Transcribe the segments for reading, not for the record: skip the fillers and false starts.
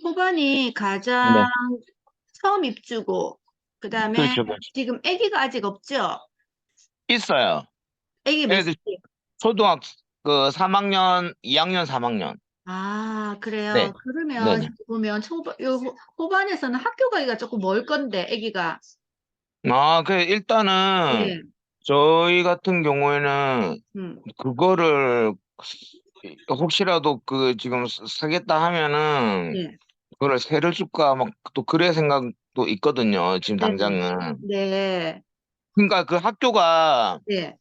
호반이 가장 네. 처음 입주고, 그 다음에 그렇죠, 그렇죠. 지금 아기가 아직 없죠? 있어요. 아기 몇 애들 살? 초등학 그 3학년, 2학년, 3학년. 아, 그래요. 네. 그러면 네네. 지금 보면 호반에서는 학교 가기가 조금 멀 건데, 아기가. 아, 그 일단은 예. 저희 같은 경우에는 음. 그거를 혹시라도 그 지금 사겠다 하면은 네. 그거를 세를 줄까 막 또 그래 생각도 있거든요. 지금 네네. 당장은. 네. 그러니까 그 학교가 네.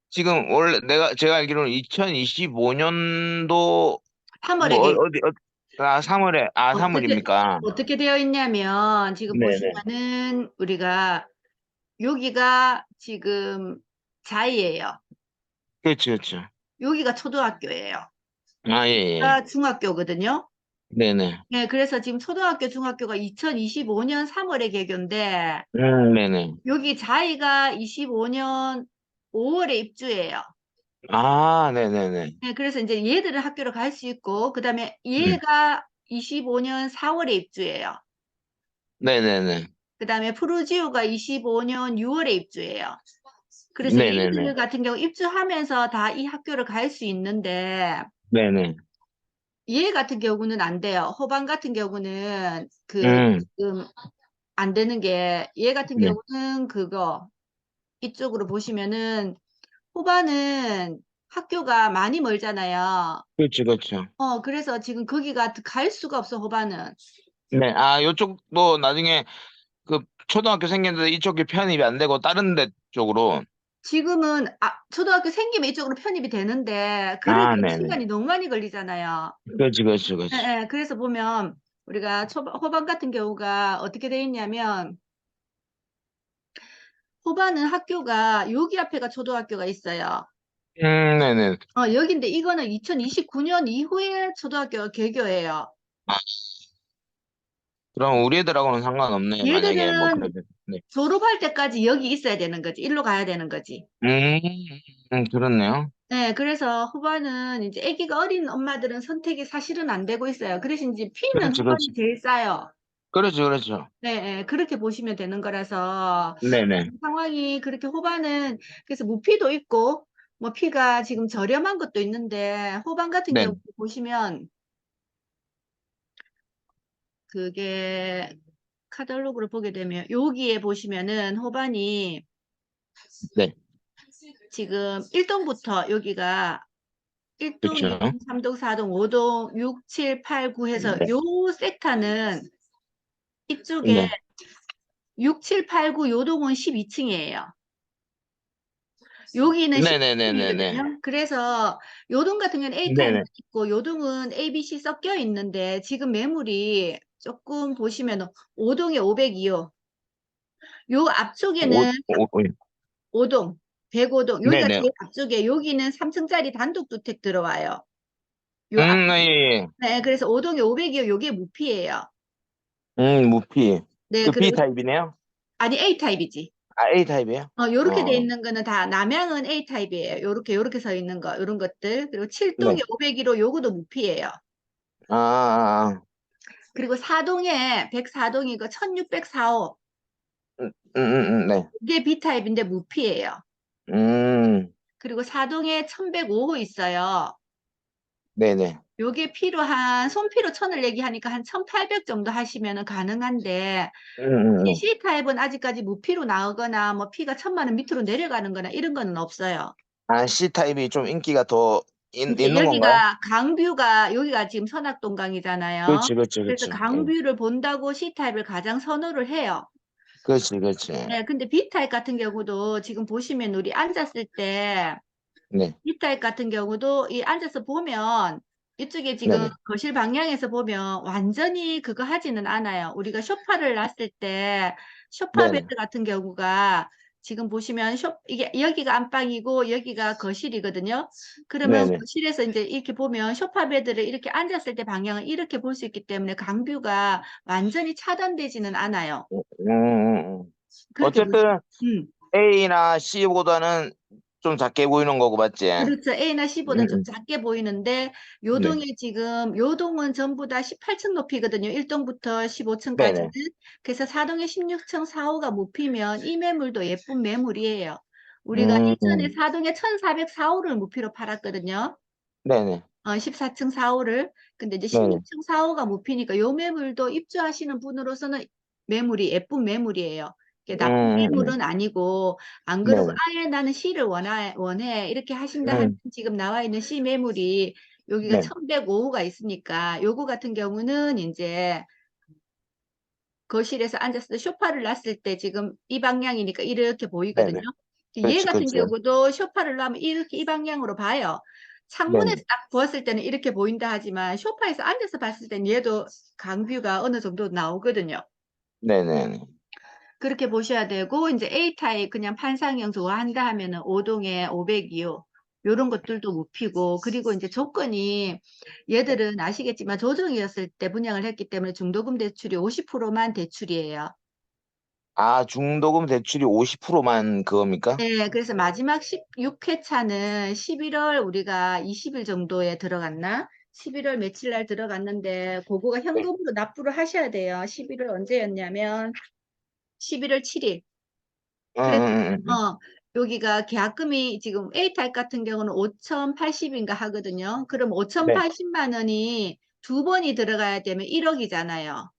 지금 원래 제가 알기로는 2025년도 3월에 뭐 아 3월에 아 어떻게, 3월입니까? 어떻게 되어 있냐면, 지금 네네. 보시면은, 우리가, 여기가 지금 자이예요. 그렇죠, 그렇죠. 여기가 초등학교예요. 아, 예, 예. 여기가 중학교거든요. 네네. 네, 그래서 지금 초등학교, 중학교가 2025년 3월에 개교인데, 네네. 여기 자이가 25년 5월에 입주해요. 아, 네네네. 네, 그래서 이제 얘들은 학교를 갈 수 있고, 그 다음에 네. 얘가 25년 4월에 입주해요. 네네네. 그 다음에 푸르지오가 25년 6월에 입주해요. 그래서 네네네. 얘들 같은 경우 입주하면서 다 이 학교를 갈 수 있는데, 네네. 얘 같은 경우는 안 돼요. 호반 같은 경우는 음, 지금 안 되는 게, 얘 같은 네. 경우는 이쪽으로 보시면은, 호반은 학교가 많이 멀잖아요. 그렇죠, 그렇죠. 그래서 지금 거기가 갈 수가 없어, 호반은. 네. 아, 요쪽도 나중에 그 초등학교 생겼는데 이쪽이 편입이 안 되고 다른 데 쪽으로. 지금은, 초등학교 생기면 이쪽으로 편입이 되는데, 아, 그러기에는 네네. 시간이 너무 많이 걸리잖아요. 그렇지, 그렇지, 예, 그렇지. 예. 그래서 보면, 우리가 호반 같은 경우가 어떻게 돼 있냐면, 호반은 학교가, 여기 앞에가 초등학교가 있어요. 네네. 여긴데 이거는 2029년 이후에 초등학교가 개교해요. 아, 그럼 우리 애들하고는 상관없네. 만약에 뭐 얘들은 그래도. 네. 졸업할 때까지 여기 있어야 되는 거지. 일로 가야 되는 거지. 음, 그렇네요. 네, 그래서 호반은 이제 아기가 어린 엄마들은 선택이 사실은 안 되고 있어요. 그래서 이제 피는 그렇지, 호반이 그렇지. 제일 싸요. 그렇죠, 그렇죠. 네, 네, 그렇게 보시면 되는 거라서 네네. 상황이 그렇게 호반은 그래서 무피도 있고 뭐 피가 지금 저렴한 것도 있는데 호반 같은 네. 경우 보시면 그게 카탈로그를 보게 되면 여기에 보시면은 호반이 네. 지금 1동부터 여기가 1동, 그렇죠. 2동, 3동, 4동, 5동, 6, 7, 8, 9 해서 네. 요 섹터는 이쪽에 네. 6, 7, 8, 9 요동은 12층이에요. 여기는 네네네네네. 10층이거든요. 그래서 요동 같은 경우는 A타입 네네. 있고 요동은 A, B, C 섞여 있는데 지금 매물이 조금 보시면 5동에 500이요. 요 오, 앞쪽에는 오, 오. 5동, 105동 여기가 네네. 제일 앞쪽에 여기는 3층짜리 단독주택 들어와요. 요 앞, 예, 예. 네, 그래서 5동에 500이요. 요게 무피예요. 무피. 네, 그 그리고 B타입이네요? 아니 A타입이지. 아, A타입이에요? 요렇게 돼 어, 있는 거는 다 남양은 A타입이에요. 요렇게 서 있는 거, 요런 것들. 그리고 네. 7동에 501호 요거도 무피예요. 아, 아, 아. 그리고 4동에 104동이고 1604호 네. 이게 B타입인데 무피예요. 음, 그리고 4동에 1105호 있어요. 네네. 요게 필요한 손피로 천을 얘기하니까 한 1800 정도 하시면 가능한데 음. C타입은 아직까지 무피로 나오거나 뭐 피가 1000만 원 밑으로 내려가는 거나 이런 거는 없어요. 아, C타입이 좀 인기가 더 이제 있는 건가요? 여기가 강뷰가 여기가 지금 선악동강이잖아요. 그렇지, 그렇지, 그래서 그렇지. 예. 강뷰를 본다고 C타입을 가장 선호를 해요. 그렇지, 그렇지. 네, 근데 B타입 같은 경우도 지금 보시면 우리 앉았을 때 네. B타입 같은 경우도 이 앉아서 보면 이쪽에 지금 네네. 거실 방향에서 보면 완전히 그거 하지는 않아요. 우리가 소파를 놨을 때 소파 네네. 베드 같은 경우가 지금 보시면 이게 여기가 안방이고 여기가 거실이거든요. 그러면 네네. 거실에서 이제 이렇게 보면 소파 베드를 이렇게 앉았을 때 방향을 이렇게 볼 수 있기 때문에 강뷰가 완전히 차단되지는 않아요. 음, 음, 음. 그렇게 보시. 어쨌든 음. A나 C보다는 좀 작게 보이는 거고, 맞지? 그렇죠. A나 C보다는 좀 음. 작게 보이는데 네. 요동에 지금 요동은 전부 다 18층 높이거든요. 1동부터 15층까지는. 네네. 그래서 4동에 16층 4호가 못 피면 이 매물도 예쁜 매물이에요. 우리가 일전에 음. 4동에 1400 4호를 무피로 팔았거든요. 네네. 14층 4호를. 근데 이제 네네. 16층 4호가 못 피니까 요 매물도 입주하시는 분으로서는 매물이 예쁜 매물이에요. 이게 나쁜 음. 매물은 아니고 안 그러고 네네. 아예 나는 C를 원해 이렇게 하신다 하면 음. 지금 나와 있는 C 매물이 여기가 네. 1105호가 있으니까 요거 같은 경우는 이제 거실에서 앉았을 때 소파를 놨을 때 지금 이 방향이니까 이렇게 보이거든요. 네네. 얘 그렇지, 같은 그렇지. 경우도 소파를 놔면 이렇게 이 방향으로 봐요. 창문에서 네네. 딱 보았을 때는 이렇게 보인다 하지만 소파에서 앉아서 봤을 때는 얘도 강뷰가 어느 정도 나오거든요. 네네. 그렇게 보셔야 되고 이제 A타입 그냥 판상형 좋아한다 하면은 5동에 502호 요런 것들도 못 피고 그리고 이제 조건이 얘들은 아시겠지만 조정이었을 때 분양을 했기 때문에 중도금 대출이 50%만 대출이에요. 아, 중도금 대출이 50%만 그겁니까? 네, 그래서 마지막 16회차는 11월 우리가 20일 정도에 들어갔나? 11월 며칠 날 들어갔는데 그거가 네. 현금으로 납부를 하셔야 돼요. 11월 언제였냐면 11월 7일. 그래서 음. 여기가 계약금이 지금 A타입 같은 경우는 5,080인가 하거든요. 그럼 네. 5,080만 원이 두 번이 들어가야 되면 1억이잖아요.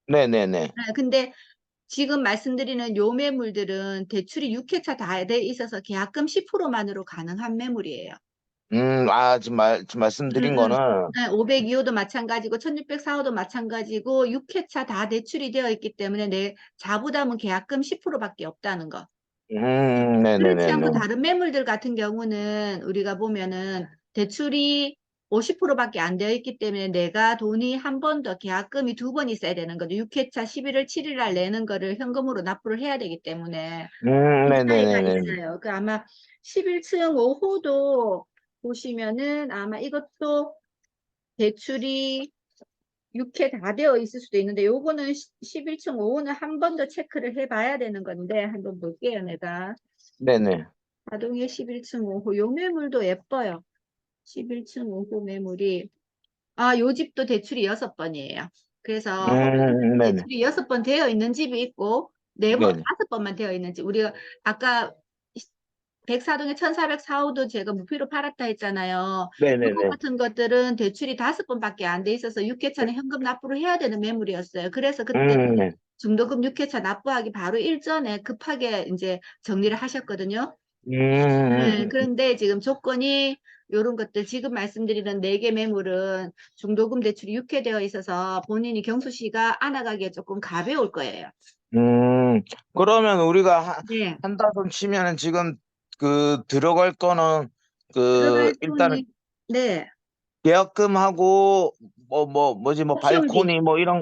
네네네. 근데 지금 말씀드리는 요 매물들은 대출이 6회차 다 돼 있어서 계약금 10%만으로 가능한 매물이에요. 지금 말씀드린 거는, 네, 502호도 마찬가지고 1604호도 마찬가지고 6회차 다 대출이 되어 있기 때문에 내 자부담은 계약금 10%밖에 없다는 거. 그렇지 네네네네. 않고 다른 매물들 같은 경우는 우리가 보면은 대출이 50%밖에 안 되어 있기 때문에 내가 돈이 한 번 더 계약금이 두 번 있어야 되는 거죠. 6회차 11월 7일 날 내는 거를 현금으로 납부를 해야 되기 때문에 이 차이가 네네네네. 있어요. 그 아마 11층 5호도 보시면은 아마 이것도 대출이 6회 다 되어 있을 수도 있는데 요거는 11층 5호는 한 번 더 체크를 해 봐야 되는 건데 한번 볼게요, 내가. 네네. 자동의 11층 5호. 요 매물도 예뻐요. 11층 5호 매물이. 요 집도 대출이 6번이에요. 그래서 혹시 네네. 대출이 6번 되어 있는 집이 있고, 4번, 네네. 5번만 되어 있는 집. 우리가 아까 백사동의 1404호도 제가 무피로 팔았다 했잖아요. 요거 네네네. 같은 것들은 대출이 5번밖에 안 돼 있어서 6회차는 현금 납부를 해야 되는 매물이었어요. 그래서 그때 네. 중도금 6회차 납부하기 바로 일전에 급하게 이제 정리를 하셨거든요. 네, 음. 그런데 지금 조건이 이런 것들 지금 말씀드리는 4개 매물은 중도금 대출이 6회 되어 있어서 본인이 경수씨가 안아가기에 조금 가벼울 거예요. 그러면 우리가 네. 한다손 치면은 지금 들어갈 거는 들어갈 일단은 돈이 네. 계약금하고 옵션비. 발코니 뭐 이런.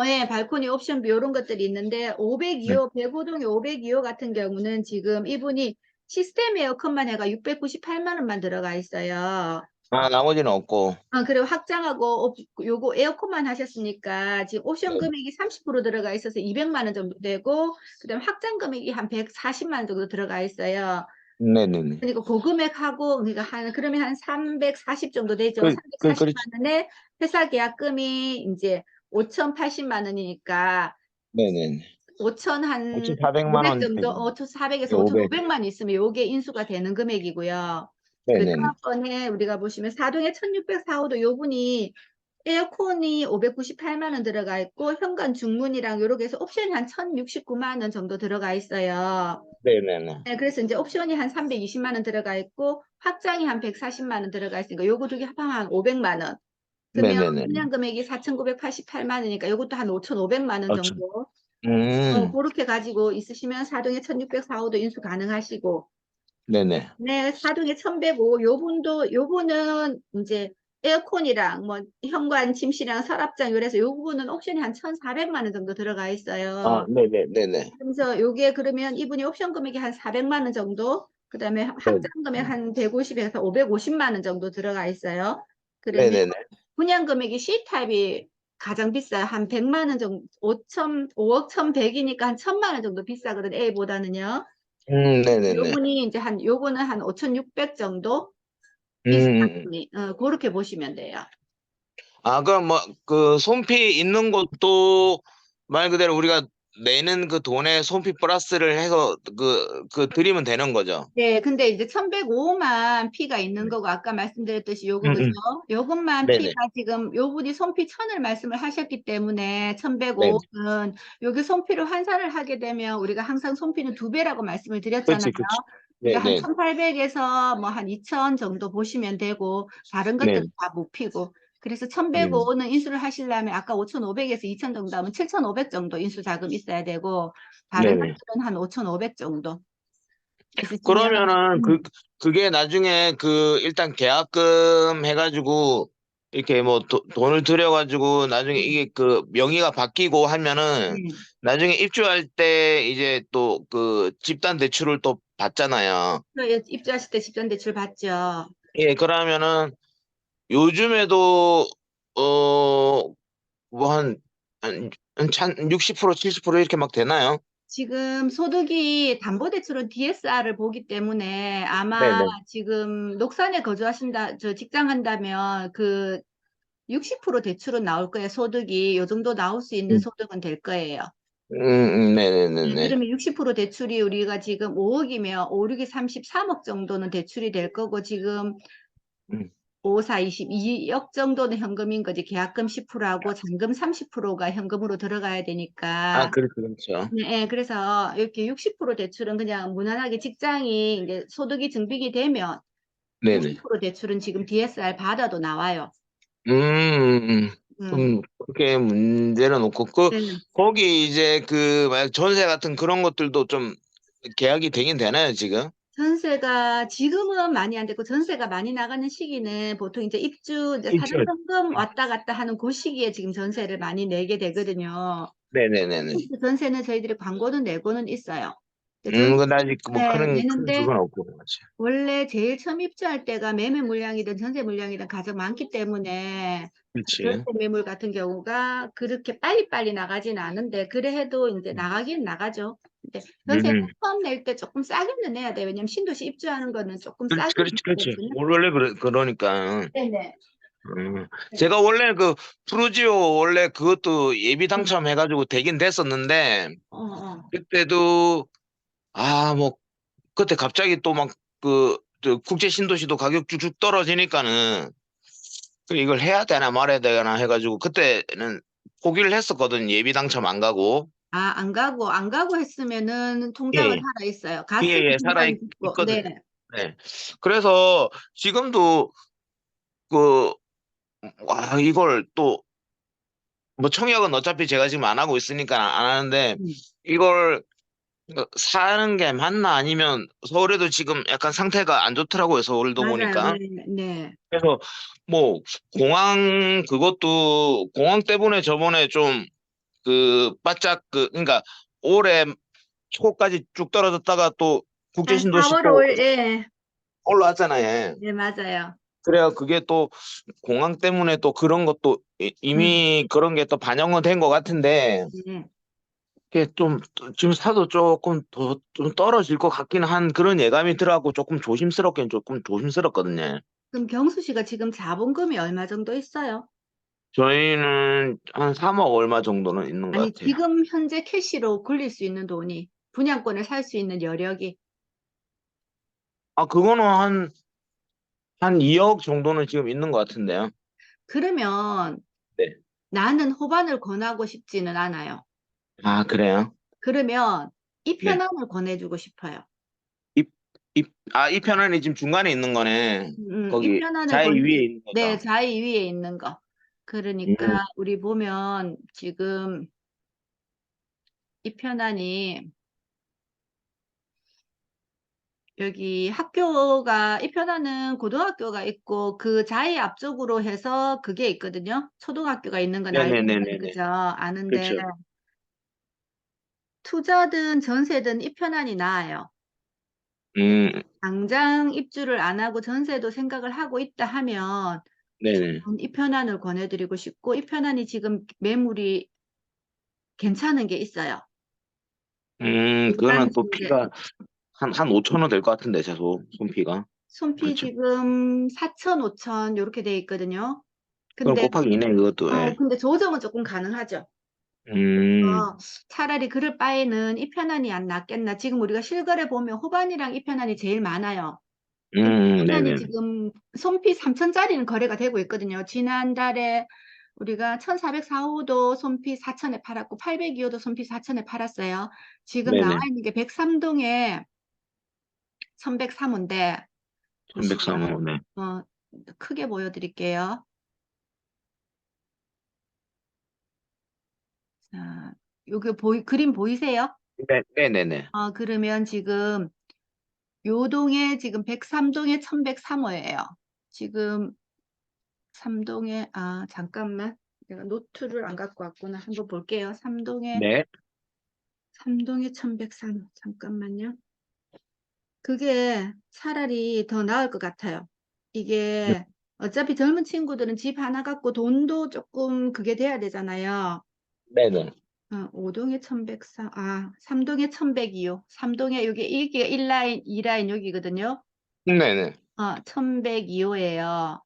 예, 발코니 옵션비 이런 것들이 있는데 네. 502호, 백오동의 502호 같은 경우는 지금 이분이 시스템 에어컨만 해가 698만 원만 들어가 있어요. 나머지는 없고. 그리고 확장하고 요거 에어컨만 하셨으니까 지금 옵션 네. 금액이 30% 들어가 있어서 200만 원 정도 되고 그다음에 확장 금액이 한 140만 원 정도 들어가 있어요. 네네네. 그러니까 고금액하고 그러니까 그러면 한 340 정도 되죠. 340만 그렇지. 원에 회사 계약금이 이제 5,080만 원이니까 네네네. 5천 한 5,400만 500 원 정도, 되죠. 5,400에서 500. 5,500만 있으면 요게 인수가 되는 금액이고요. 그 네네네. 다음번에 우리가 보시면 4동에 1604호도 요분이 에어컨이 598만 원 들어가 있고 현관 중문이랑 요렇게 해서 옵션이 한 1,069만 원 정도 들어가 있어요. 네네네. 네, 그래서 이제 옵션이 한 320만 원 들어가 있고 확장이 한 140만 원 들어가 있으니까 요거 두 개 합하면 한 500만 원. 그러면 네네네. 분양 금액이 4,988만 원이니까 요것도 한 5,500만 원 그렇죠. 정도. 음. 그렇게 가지고 있으시면 4동에 1604호도 인수 가능하시고, 네네. 네, 4동에 1105, 요분은 이제 에어컨이랑 뭐 현관 침실이랑 서랍장 요래서 요 부분은 옵션이 한 1,400만 원 정도 들어가 있어요. 네네네네. 그래서 요게 그러면 이분이 옵션 금액이 한 400만 원 정도, 그 다음에 네. 확장 금액 한 150에서 550만 원 정도 들어가 있어요. 그러면 네네네. 분양 금액이 C타입이 가장 비싸요. 한 100만 원 정도, 5억 1,100이니까 한 1,000만 원 정도 비싸거든, A보다는요. 네네네. 요분이 이제 요거는 한 5,600 정도 음, 이 음, 음. 상품이 그렇게 보시면 돼요. 아, 그럼 뭐, 그, 손피 있는 것도 말 그대로 우리가 내는 그 돈에 손피 플러스를 해서 드리면 되는 거죠. 네, 근데 이제 1,105만 피가 있는 네. 거고, 아까 말씀드렸듯이 요거, 음, 그죠? 음. 요것만 네네. 피가 지금, 요분이 손피 1,000을 말씀을 하셨기 때문에, 네. 1,105는 여기 손피로 환산을 하게 되면, 우리가 항상 손피는 2배라고 말씀을 드렸잖아요. 그렇지, 그렇지. 그러니까 한 네네. 1,800에서 뭐 한 2,000 정도 보시면 되고, 다른 네. 것들은 다 무피고. 그래서 음. 1,105는 인수를 하시려면, 아까 5,500에서 2,000 정도 하면 7,500 정도 인수 자금 있어야 되고, 다른 네네. 것들은 한 5,500 정도 있으시면, 그러면은 그게 나중에 일단 계약금 해가지고 이렇게 뭐 돈을 들여가지고 나중에 음. 이게 그 명의가 바뀌고 하면은 네. 나중에 입주할 때 이제 또 그 집단 대출을 또 받잖아요. 입주하실 때 집전 대출 받죠. 예, 그러면은 요즘에도 뭐 한 60%, 70% 이렇게 막 되나요? 지금 소득이 담보대출은 DSR을 보기 때문에 아마 네네. 지금 녹산에 거주하신다, 저 직장 한다면 그 60% 대출은 나올 거예요. 소득이 요 정도 나올 수 있는 음, 소득은 될 거예요. 네, 네네네네. 그러면 60% 대출이 우리가 지금 5억이면 5, 6이 33억 정도는 대출이 될 거고 지금 음. 5, 4, 22억 정도는 현금인 거지. 계약금 10%하고 잔금 30%가 현금으로 들어가야 아, 되니까. 그렇죠, 그렇죠. 네, 그래서 이렇게 60% 대출은 그냥 무난하게 직장이 이제 소득이 증빙이 되면 네네. 60% 대출은 지금 DSR 받아도 나와요. 음. 그렇게 문제는 없고, 네. 거기 이제 만약 전세 같은 그런 것들도 좀 계약이 되긴 되나요, 지금? 전세가 지금은 많이 안 됐고 전세가 많이 나가는 시기는 보통 이제 입주 이제 그렇죠. 사전점검 왔다 갔다 하는 그 시기에 지금 전세를 많이 내게 되거든요. 네네네네. 그 전세는 저희들이 광고는 내고는 있어요. 근데 전세 근데 아직 뭐 큰 내는데 그건 없고, 맞지. 원래 제일 처음 입주할 때가 매매 물량이든 전세 물량이든 가장 많기 때문에 전세 그렇지. 매물 같은 경우가 그렇게 빨리빨리 나가진 않은데 그래 해도 이제 나가긴 나가죠. 근데 전세 음, 처음 낼 때 조금 싸게는 내야 돼요. 왜냐면 신도시 입주하는 거는 조금 그렇지, 싸게 그렇지, 내야 그렇지. 되거든요. 원래 그러니까. 네네. 네. 제가 원래 프루지오 원래 그것도 예비 응. 당첨해가지고 되긴 됐었는데, 어, 어. 그때도, 뭐, 그때 갑자기 또 막 저 국제 신도시도 가격 쭉쭉 떨어지니까는 이걸 해야 되나 말아야 되나 해가지고 그때는 포기를 했었거든. 예비 당첨 안 가고. 아, 안 가고 했으면은 통장은 예, 살아 있어요. 예, 갔으면 예, 통장이 죽고, 네. 있거든. 네. 그래서 지금도 그, 이걸 또, 뭐 청약은 어차피 제가 지금 안 하고 있으니까 안 하는데 음. 이걸 사는 게 맞나 아니면 서울에도 지금 약간 상태가 안 좋더라고요. 서울도 맞아요. 보니까. 네, 네. 그래서 뭐 공항 때문에 저번에 좀 바짝 그러니까 올해 초까지 쭉 떨어졌다가 또 국제 한 신도시 4월, 또 5일, 예. 올라왔잖아요. 네, 맞아요. 그래야 그게 또 공항 때문에 또 그런 것도 음. 이미 그런 게 또 반영은 된 것 같은데 네. 그게 좀 지금 사도 조금 더 좀 떨어질 것 같긴 한 그런 예감이 들어갖고 조금 조심스럽거든요. 그럼 경수 씨가 지금 자본금이 얼마 정도 있어요? 저희는 한 3억 얼마 정도는 있는 것 아니, 같아요. 지금 현재 캐시로 굴릴 수 있는 돈이, 분양권을 살 수 있는 여력이. 아, 그거는 한 2억 정도는 지금 있는 것 같은데요. 그러면 네. 나는 호반을 권하고 싶지는 않아요. 아, 그래요? 그러면 이 네. 편안을 권해주고 싶어요. 이 편안이 지금 중간에 있는 거네. 이 거기 편안을 자리 위에 권해주, 있는 네, 거죠. 자의 위에 있는 거. 음, 그러니까 우리 보면 지금 이 편안이 여기 학교가 이편하는 고등학교가 있고 그 자리 앞쪽으로 해서 그게 있거든요. 초등학교가 있는 건 알잖아요. 네네네네네. 그죠? 아는데 그렇죠. 투자든 전세든 이편안이 나아요. 음, 당장 입주를 안 하고 전세도 생각을 하고 있다 하면 네네. 저는 이편안을 권해드리고 싶고 이편안이 지금 매물이 괜찮은 게 있어요. 일반 그거는 또 중개. 피가. 한 5천 원 될 것 같은데, 최소, 손피가. 손피 그렇죠. 지금 4천, 5천 이렇게 돼 있거든요. 그럼 근데 곱하기 2네, 그것도, 예. 근데 조정은 조금 가능하죠. 음, 차라리 그럴 바에는 이 편안이 안 낫겠나. 지금 우리가 실거래 보면 호반이랑 이 편안이 제일 많아요. 근데 이 편안이 네네. 지금 손피 3천짜리는 거래가 되고 있거든요. 지난달에 우리가 1404호도 손피 4천에 팔았고 802호도 손피 4천에 팔았어요. 지금 나와 네네. 있는 게 103동에 1103호인데 보시면 303호, 네. 어, 크게 보여드릴게요. 자, 요게 그림 보이세요? 네네네. 그러면 지금 요동에 지금 103동에 1103호예요. 지금 3동에 잠깐만. 내가 노트를 안 갖고 왔구나. 한번 볼게요. 3동에 네. 1103호. 잠깐만요. 그게 차라리 더 나을 것 같아요. 이게 어차피 젊은 친구들은 집 하나 갖고 돈도 조금 그게 돼야 되잖아요. 네네. 5동에 1103, 3동에 1102호. 3동에 이게 1라인, 2라인 여기거든요. 네네. 1102호예요.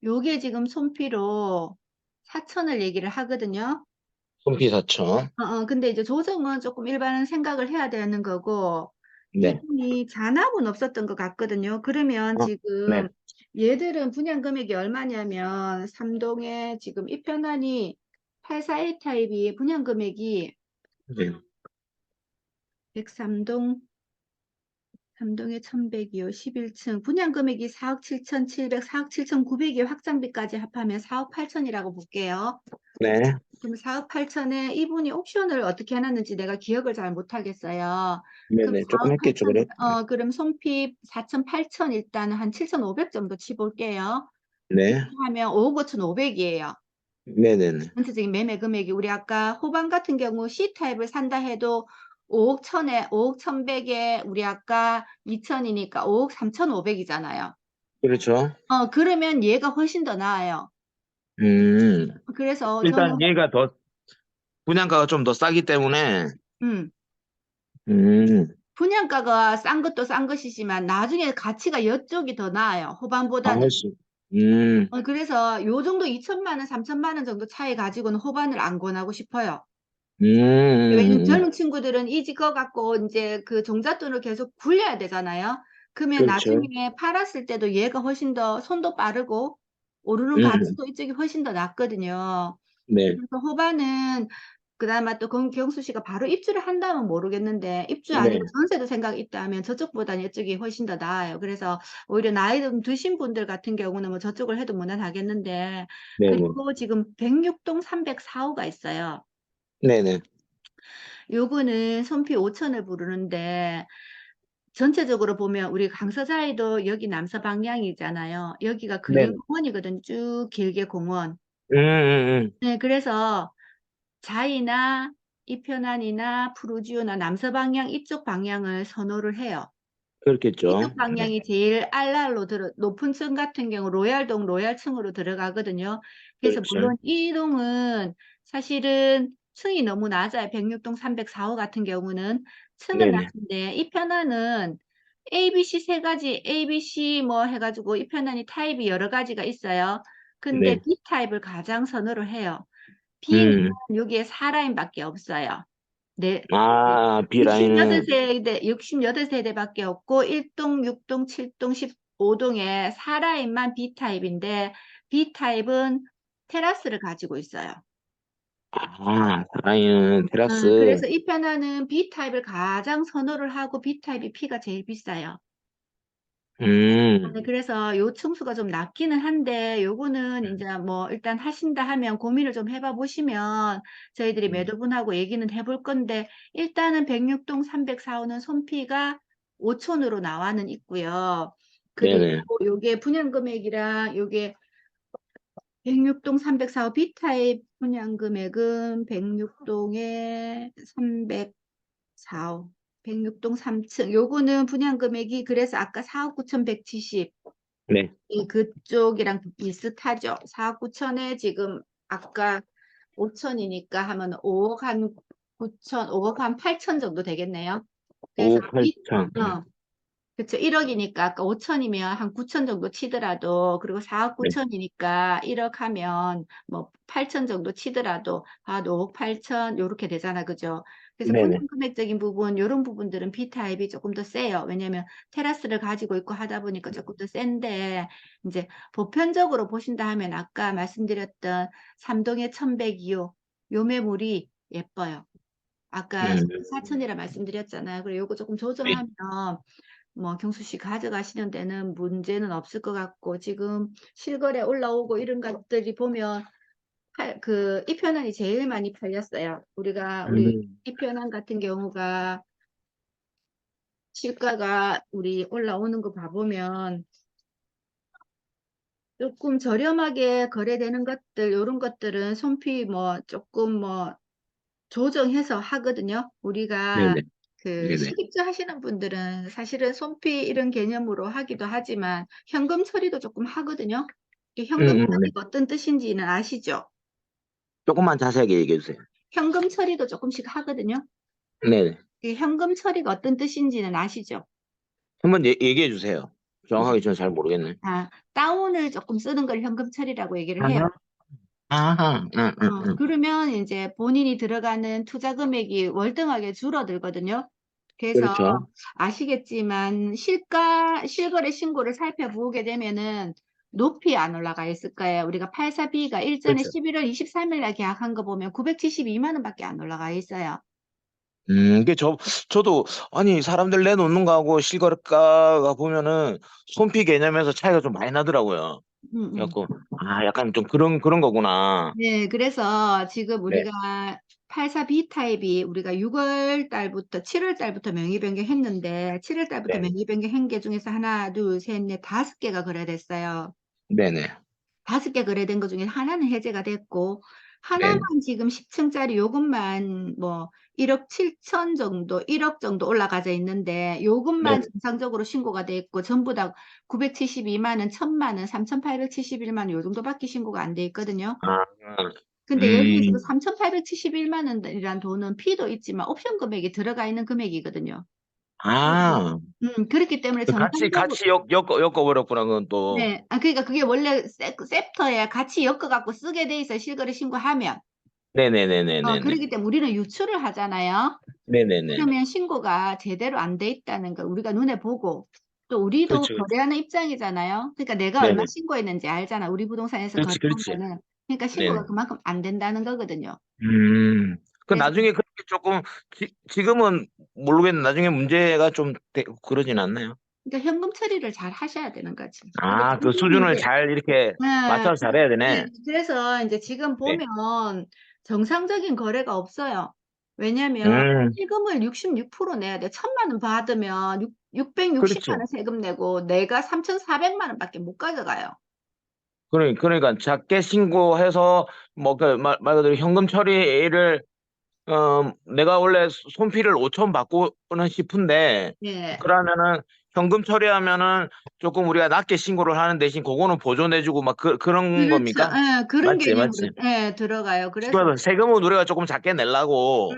요게 지금 손피로 4천을 얘기를 하거든요. 손피 4천. 근데 이제 조정은 조금 일반 생각을 해야 되는 거고, 네. 이분이 잔압은 없었던 것 같거든요. 그러면 어, 네. 지금 얘들은 분양 금액이 얼마냐면, 3동에 지금 이 편안이 84A 타입이 분양 금액이 네. 103동, 3동에 1102호 11층, 분양 금액이 4억 7,700, 4억 7,900이 확장비까지 합하면 4억 8천이라고 볼게요. 네. 그럼 4억 8천에 이분이 옵션을 어떻게 해놨는지 내가 기억을 잘 못하겠어요. 그럼 네네. 조금 4억 했겠죠, 8천, 그래? 그럼 손핍 4천, 8천 일단 한 7,500 정도 치볼게요. 이렇게 네. 하면 5억 5,500이에요. 네네네. 전체적인 매매 금액이 우리 아까 호반 같은 경우 C타입을 산다 해도 5억 천에 5억 1,100에 우리 아까 2천이니까 5억 3,500이잖아요. 그렇죠. 그러면 얘가 훨씬 더 나아요. 음. 그래서 저는 일단 얘가 더, 분양가가 좀 더 싸기 때문에, 음, 음. 분양가가 싼 것도 싼 것이지만 나중에 가치가 이쪽이 더 나아요. 호반보다는. 훨씬. 음. 그래서 요 정도 2천만 원, 3천만 원 정도 차이 가지고는 호반을 안 권하고 싶어요. 음. 왜냐면 젊은 친구들은 이 집 거 갖고 이제 그 종잣돈을 계속 굴려야 되잖아요. 그러면 그렇죠. 나중에 팔았을 때도 얘가 훨씬 더 손도 빠르고 오르는 음. 가치도 이쪽이 훨씬 더 낫거든요. 네. 그래서 호반은 그나마 또 경수 씨가 바로 입주를 한다면 모르겠는데 입주 아니고 네. 전세도 생각이 있다면 저쪽보다는 이쪽이 훨씬 더 나아요. 그래서 오히려 나이 좀 드신 분들 같은 경우는 뭐 저쪽을 해도 무난하겠는데 네네. 그리고 지금 106동 304호가 있어요. 네네. 요거는 손피 5천을 부르는데 전체적으로 보면 우리 강서자이도 여기 남서 방향이잖아요. 여기가 네네. 근해공원이거든. 쭉 길게 공원. 음. 네, 그래서 자이나 이편안이나 푸르지오나 남서 방향 이쪽 방향을 선호를 해요. 그렇겠죠. 이쪽 네. 방향이 제일 알랄로 높은 층 같은 경우 로얄동 로얄층으로 들어가거든요. 그래서 그렇죠. 물론 이 동은 사실은 층이 너무 낮아요. 106동 304호 같은 경우는 층은 네네. 낮은데 이 편안은 ABC 세 가지 ABC 뭐 해가지고 이 편안이 타입이 여러 가지가 있어요. 근데 네. B 타입을 가장 선호를 해요. B는 음. 여기에 4라인밖에 없어요. 네, 아, B라인은, 68세대, 68세대밖에 없고 1동, 6동, 7동, 15동에 4라인만 B타입인데 B타입은 테라스를 가지고 있어요. 라인은 테라스. 그래서 이 편안은 B타입을 가장 선호를 하고 B타입이 P가 제일 비싸요. 네, 음. 그래서 요 층수가 좀 낮기는 한데 요거는 이제 뭐 일단 하신다 하면 고민을 좀 해봐 보시면 저희들이 매도분하고 얘기는 해볼 건데 일단은 106동 304호는 손피가 5촌으로 나와는 있고요. 그리고 네네. 요게 분양금액이랑 요게 106동 304호 B타입 분양금액은 106동에 304호 106동 3층 요거는 분양금액이 그래서 아까 4억 9,170 네. 그쪽이랑 비슷하죠. 4억 9천에 지금 아까 5천이니까 하면 5억 한 9천, 5억 한 8천 정도 되겠네요. 그래서 5, 8천. 그렇죠. 1억이니까 아까 5천이면 한 9천 정도 치더라도, 그리고 4억 네. 9천이니까 1억 하면 뭐 8천 정도 치더라도 한 5억 8천 요렇게 되잖아. 그죠? 그래서 네네. 분산 금액적인 부분, 요런 부분들은 B타입이 조금 더 세요. 왜냐면 테라스를 가지고 있고 하다 보니까 조금 더 센데, 이제 보편적으로 보신다 하면 아까 말씀드렸던 삼동의 1102호 요 매물이 예뻐요. 아까 음, 4천이라 말씀드렸잖아요. 그리고 요거 조금 네. 조정하면 뭐 경수 씨 가져가시는 데는 문제는 없을 것 같고, 지금 실거래 올라오고 이런 것들이 보면 그 이편안이 제일 많이 팔렸어요. 우리 음, 이편안 같은 경우가 실가가 우리 올라오는 거 봐보면 조금 저렴하게 거래되는 것들, 이런 것들은 손피 뭐 조금 뭐 조정해서 하거든요. 우리가 네네. 그 네네. 실입주 하시는 분들은 사실은 손피 이런 개념으로 하기도 하지만 현금 처리도 조금 하거든요. 이 현금 네. 처리가 어떤 뜻인지는 아시죠? 조금만 자세하게 얘기해 주세요. 현금 처리도 조금씩 하거든요. 네네. 이 현금 처리가 어떤 뜻인지는 아시죠? 한번 얘기해 주세요. 이제 정확하게 저는 잘 모르겠네. 다운을 조금 쓰는 걸 현금 처리라고 얘기를 해요. 아하, 아하, 그러면 이제 본인이 들어가는 투자 금액이 월등하게 줄어들거든요. 그래서 그렇죠. 아시겠지만 실거래 신고를 살펴보게 되면은 높이 안 올라가 있을 거예요. 우리가 84B가 일전에 그렇죠. 11월 23일 날 계약한 거 보면 972만 원밖에 안 올라가 있어요. 이게 저도, 아니, 사람들 내놓는 거하고 실거래가가 보면은 손피 개념에서 차이가 좀 많이 나더라고요. 음, 음. 그래갖고, 약간 좀 그런 거구나. 네, 그래서 지금 네, 우리가 84B 타입이 우리가 6월 달부터 7월 달부터 명의 변경했는데 7월 달부터 네, 명의 변경한 게 중에서 하나, 둘, 셋, 넷, 5개가 거래됐어요. 네네, 5개 거래된 것 중에 하나는 해제가 됐고, 하나만 네, 지금 10층짜리 요것만 뭐 1억 7천 정도, 1억 정도 올라가져 있는데 네. 요것만 정상적으로 신고가 돼 있고 전부 다 972만 원, 1000만 원, 3,871만 원 요 정도밖에 신고가 안 돼 있거든요. 아, 근데 여기에서 음, 3,871만 원이란 돈은 피도 있지만 옵션 금액이 들어가 있는 금액이거든요. 그래서, 아, 그렇기 때문에 그 정상적으로 같이 엮어버렸구나, 그건 또. 네, 그러니까 그게 원래 셉터에 같이 엮어갖고 쓰게 돼 있어요. 실거래 신고하면. 네네네네네네. 그렇기 때문에 우리는 유출을 하잖아요. 네네네. 그러면 신고가 제대로 안 돼 있다는 걸 우리가 눈에 보고, 또 우리도 그렇지, 그렇지. 거래하는 입장이잖아요. 그러니까 내가 얼마 네네. 신고했는지 알잖아. 우리 부동산에서 그렇지, 거래한 그렇지. 거는. 그러니까 신고가 네네. 그만큼 안 된다는 거거든요. 그 그래서 나중에 그렇게 조금, 지금은 모르겠는데, 나중에 문제가 좀 그러진 않나요? 그러니까 현금 처리를 잘 하셔야 되는 거지. 그러니까 그 지금 수준을 이제 잘 이렇게 네, 맞춰서 잘해야 되네. 그래서 이제 지금 네. 보면 정상적인 거래가 없어요. 왜냐면 음, 세금을 66% 내야 돼. 1,000만 원 받으면 660만 그렇죠. 원 세금 내고 내가 3,400만 원밖에 못 가져가요. 그러니까 작게 신고해서, 뭐, 말 그대로 현금 처리를, 내가 원래 손필을 5천 받고는 싶은데, 예. 그러면은 현금 처리하면은 조금 우리가 낮게 신고를 하는 대신 그거는 보존해주고 막 그런 그렇죠. 겁니까? 예, 그런 맞지, 개념으로 맞지. 들어가요. 그래서 그래서 세금은 우리가 조금 작게 내려고,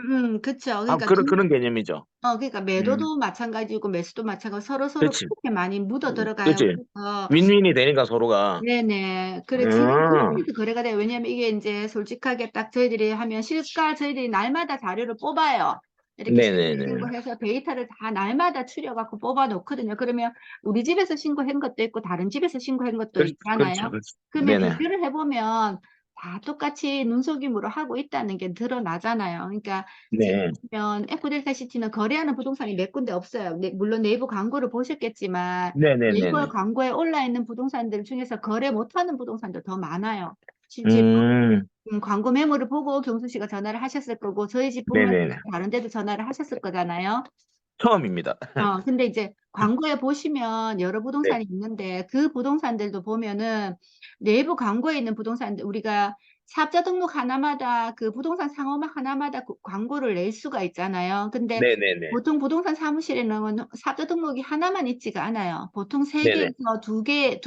그렇죠. 그러니까 그런 개념이죠. 그러니까 음, 매도도 마찬가지고 매수도 마찬가지고 서로 그렇지. 그렇게 많이 묻어 들어가요. 그렇지. 그래서 윈윈이 되니까 서로가. 네네. 그래, 지금 음, 그래서 거래가 돼요. 왜냐면 이게 이제 솔직하게 딱 저희들이 하면 실가 저희들이 날마다 자료를 뽑아요. 이렇게 실가 네네네. 신고해서 데이터를 다 날마다 추려갖고 뽑아 놓거든요. 그러면 우리 집에서 신고한 것도 있고 다른 집에서 신고한 것도 그렇죠, 그렇죠, 있잖아요. 그렇죠. 그러면 네네. 비교를 해보면 다 똑같이 눈속임으로 하고 있다는 게 드러나잖아요. 그러니까 지금 네. 보면 에코델타시티는 거래하는 부동산이 몇 군데 없어요. 물론 내부 광고를 보셨겠지만 네이버 네네네네. 광고에 올라 있는 부동산들 중에서 거래 못하는 부동산도 더 많아요. 실제로 음, 광고 메모를 보고 경수 씨가 전화를 하셨을 거고 저희 집뿐만 네네네. 아니라 다른 데도 전화를 하셨을 거잖아요. 처음입니다. 근데 이제 광고에 보시면 여러 네. 부동산이 있는데 그 부동산들도 보면은 내부 광고에 있는 부동산들 우리가 사업자 등록 하나마다 그 부동산 상호만 하나마다 광고를 낼 수가 있잖아요. 근데 네네네. 보통 부동산 사무실에는 사업자 등록이 하나만 있지가 않아요. 보통 세 네네. 개에서 두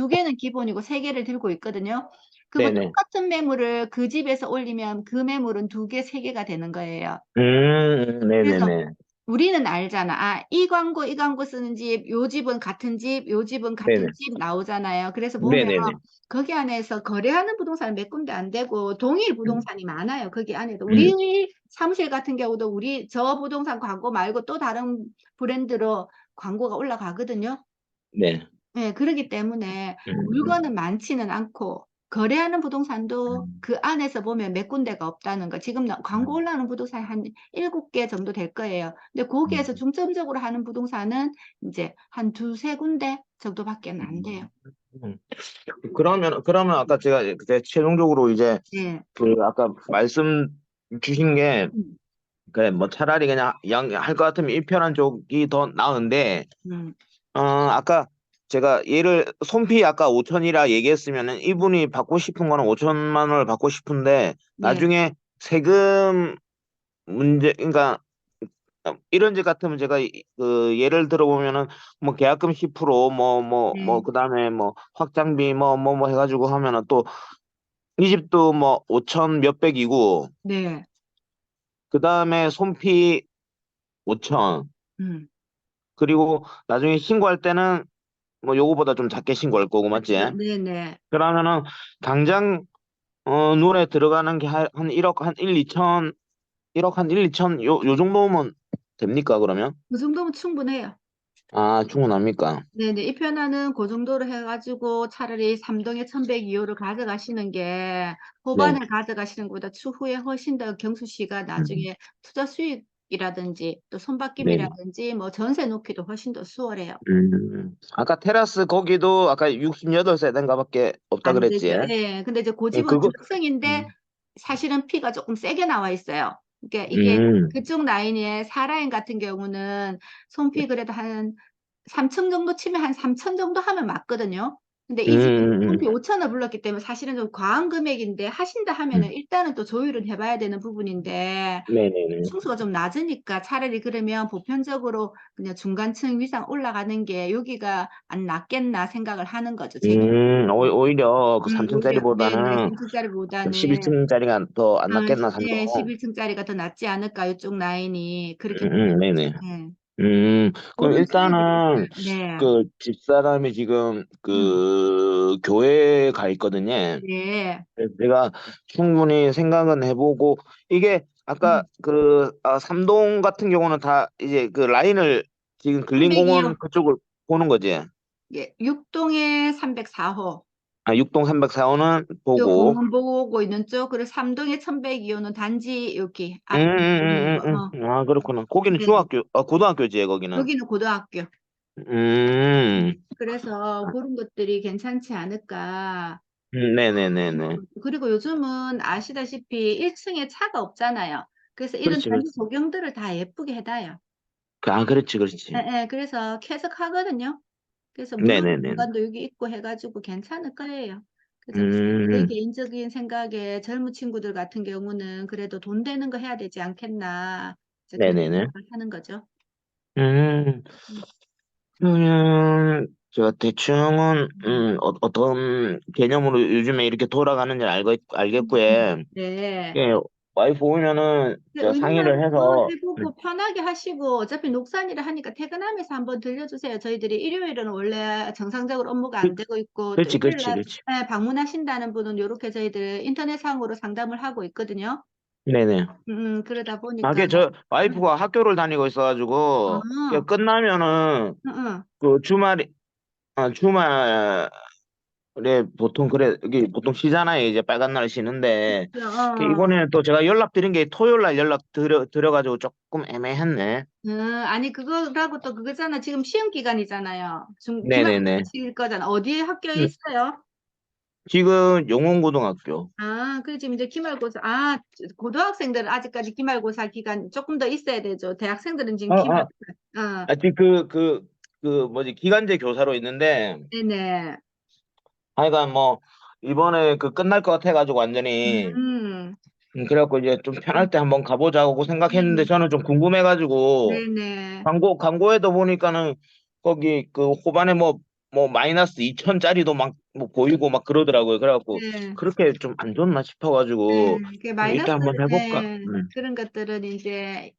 개는 기본이고 세 개를 들고 있거든요. 그러면 네네. 똑같은 매물을 그 집에서 올리면 그 매물은 두 개, 세 개가 되는 거예요. 그래서 네네네. 우리는 알잖아. 아, 이 광고 쓰는 집, 요 집은 같은 집, 요 집은 네네. 같은 집 나오잖아요. 그래서 보면 네네네. 거기 안에서 거래하는 부동산 몇 군데 안 되고 동일 음, 부동산이 많아요. 거기 안에도. 음, 우리 사무실 같은 경우도 우리 저 부동산 광고 말고 또 다른 브랜드로 광고가 올라가거든요. 네. 네, 그렇기 때문에 음, 물건은 많지는 않고 거래하는 부동산도 음, 그 안에서 보면 몇 군데가 없다는 거. 지금 광고 음, 올라오는 부동산이 한 7개 정도 될 거예요. 근데 거기에서 음, 중점적으로 하는 부동산은 이제 한 두세 군데 정도밖에 안 돼요. 음. 음. 그러면 아까 제가 그때 최종적으로 이제 네. 그 아까 말씀 주신 게 음, 그래 뭐 차라리 그냥 양 할 것 같으면 일편한 쪽이 더 나은데 음, 아까 제가 얘를 손피 아까 5천이라 얘기했으면은 이분이 받고 싶은 거는 5천만 원을 받고 싶은데 네. 나중에 세금 문제 그러니까 이런 집 같으면 제가 그 예를 들어보면은 뭐 계약금 10%네. 그다음에 뭐 확장비 뭐 해가지고 하면은 또 이 집도 뭐 5천 몇백이고 네. 그다음에 손피 5천 음, 그리고 나중에 신고할 때는 뭐 요거보다 좀 작게 신고할 거고 그렇죠. 맞지? 네네. 그러면은 당장 눈에 들어가는 게 한 1억 한 1, 2천 1억 한 1, 2천 요 정도면 됩니까 그러면? 그 정도면 충분해요. 아 충분합니까? 네네. 이 편안은 그 정도로 해가지고 차라리 3동에 1102호를 가져가시는 게 네. 후반에 가져가시는 것보다 추후에 훨씬 더 경수 씨가 음, 나중에 투자 수익이라든지 또 네. 손바뀜이라든지 뭐 전세 놓기도 훨씬 더 수월해요. 아까 테라스 거기도 아까 68세대인가밖에 없다 안 그랬지? 되죠. 예. 근데 이제 그 예, 집은 그거, 주택성인데 음, 사실은 피가 조금 세게 나와 있어요. 그러니까 이게 음, 그쪽 라인에 사라인 같은 경우는 손피 그래도 한 3층 정도 치면 한 3천 정도 하면 맞거든요. 근데 음, 이 집은 음, 손피 5천을 불렀기 때문에 사실은 좀 과한 금액인데 하신다 하면은 음. 일단은 또 조율은 해봐야 되는 부분인데 네네네. 층수가 좀 낮으니까 차라리 그러면 보편적으로 그냥 중간층 위상 올라가는 게 여기가 안 낫겠나 생각을 하는 거죠. 제 개인적으로. 오히려 그 오히려, 네네, 3층짜리보다는 3층짜리보다는 11층짜리가 더 안 낫겠나 산동. 11층짜리가 더 낫지 않을까, 이쪽 라인이. 그렇게 보는 거죠. 네네. 네. 그럼 그런 차이들이 일단은 있어요. 네. 그 집사람이 지금 음, 그 교회에 가 있거든요. 네. 그래서 제가 충분히 생각은 해보고 이게 아까 음, 그 삼동 같은 경우는 다 이제 그 라인을 지금 302호, 근린공원 그쪽을 보는 거지. 예, 6동에 304호. 아, 6동 304호는 저 보고. 공원 보고 오고 있는 쪽, 그리고 3동에 1102호는 단지 여기 앞 보이는 거. 아, 그렇구나. 거기는 네. 고등학교지, 거기는. 여기는 고등학교. 음, 그래서 그런 것들이 괜찮지 않을까. 네네네네. 그리고 요즘은 아시다시피 1층에 차가 없잖아요. 그래서 이런 그렇지, 단지 그렇지. 조경들을 다 예쁘게 해놔요. 아, 그렇지, 그렇지. 예, 예, 그래서 쾌적하거든요. 그래서 물놀이 네네네. 공간도 여기 있고 해가지고 괜찮을 거예요. 그래서 제 음, 개인적인 생각에 젊은 친구들 같은 경우는 그래도 돈 되는 거 해야 되지 않겠나. 이제 그렇게 네네네. 생각을 하는 거죠. 음, 음, 그러면 제가 대충은 음, 어떤 개념으로 요즘에 이렇게 돌아가는지 알겠고요. 네. 예, 와이프 오면은 제가 의논하고 상의를 해서 해보고 편하게 하시고 어차피 녹산이라 하니까 퇴근하면서 한번 들려주세요. 저희들이 일요일은 원래 정상적으로 업무가 그, 안 되고 있고 또 그렇지, 일요일 그렇지, 날 그렇지. 방문하신다는 분은 이렇게 저희들 인터넷상으로 상담을 하고 있거든요. 네네. 그러다 아, 보니까 게 저 와이프가 학교를 다니고 있어가지고 어, 끝나면은 응, 응. 그 주말에 보통 그래 여기 보통 쉬잖아요. 이제 빨간 날 쉬는데 이번에는 또 제가 연락드린 게 토요일 날 연락 드려가지고 조금 애매했네. 아니 그거라고 또 그거잖아. 지금 시험 기간이잖아요. 네네네. 기말고사칠 거잖아. 어디에 학교에 음, 있어요? 지금 영원고등학교. 아, 그래, 지금 이제 기말고사, 고등학생들은 아직까지 기말고사 기간 조금 더 있어야 되죠. 대학생들은 지금 아, 아, 기말고사, 어, 아직 그 뭐지 기간제 교사로 있는데 네네. 하여간 뭐 이번에 그 끝날 것 같아가지고 완전히 음, 그래갖고 이제 좀 편할 때 한번 가보자고 생각했는데 네, 저는 좀 궁금해가지고 네네. 광고에도 보니까는 거기 그 호반에 뭐 마이너스 2천짜리도 막 뭐 보이고 막 그러더라고요. 그래갖고 네. 그렇게 좀 안 좋나 싶어가지고 그 좀 이따 마이너스, 한번 해볼까? 그런 것들은 이제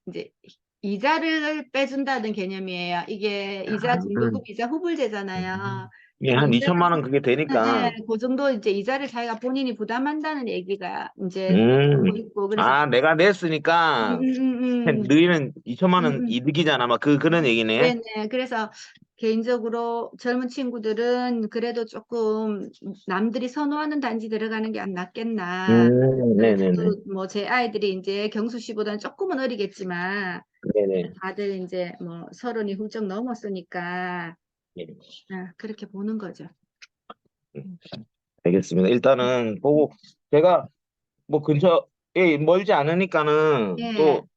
이자를 빼준다는 개념이에요. 이게 이자 음. 중도금 이자 후불제잖아요. 예, 한 문제는 2천만 원 그게 되니까. 그 정도 이제 이자를 자기가 본인이 부담한다는 얘기가 이제 음. 하고 있고 그래서 아, 내가 냈으니까 너희는 2천만 원 음. 이득이잖아. 막 그런 얘기네. 네네. 그래서 개인적으로 젊은 친구들은 그래도 조금 남들이 선호하는 단지 들어가는 게 안 낫겠나. 네네네. 저도 뭐 제 아이들이 이제 경수 씨보다는 조금은 어리겠지만 네네. 다들 이제 뭐 서른이 훌쩍 넘었으니까 예. 그렇게 보는 거죠. 알겠습니다. 일단은 보고 제가 뭐 근처에 멀지 않으니까는 예. 또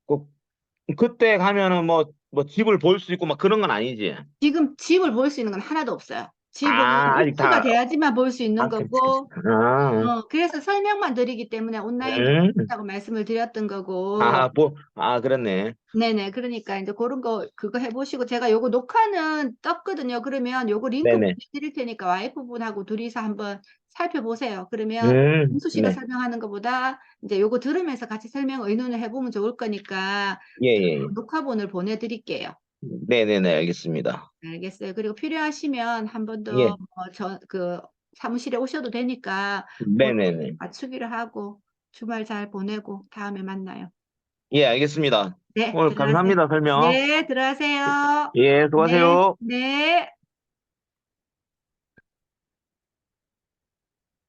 그- 그때 가면은 뭐 집을 볼 수 있고 막 그런 건 아니지. 지금 집을 볼 수 있는 건 하나도 없어요. 집은 아, 아직 입주가 다, 돼야지만 볼 수 있는 그치. 거고, 아, 그래서 설명만 드리기 때문에 온라인으로 음. 하고 말씀을 드렸던 거고, 그렇네. 네네. 그러니까 이제 그런 거, 그거 해보시고, 제가 요거 녹화는 떴거든요. 그러면 요거 링크 네네. 보내드릴 테니까 와이프분하고 둘이서 한번 살펴보세요. 그러면 은수 씨가 네. 설명하는 것보다 이제 요거 들으면서 같이 설명 의논을 해보면 좋을 거니까 예, 예, 예. 녹화본을 보내드릴게요. 네네네, 알겠습니다. 알겠어요. 그리고 필요하시면 한 번 더, 예, 사무실에 오셔도 되니까, 그거 네네네. 맞추기로 하고, 주말 잘 보내고, 다음에 만나요. 예, 알겠습니다. 네, 오늘 들어가세요. 감사합니다, 설명. 네, 들어가세요. 예, 네, 수고하세요. 네.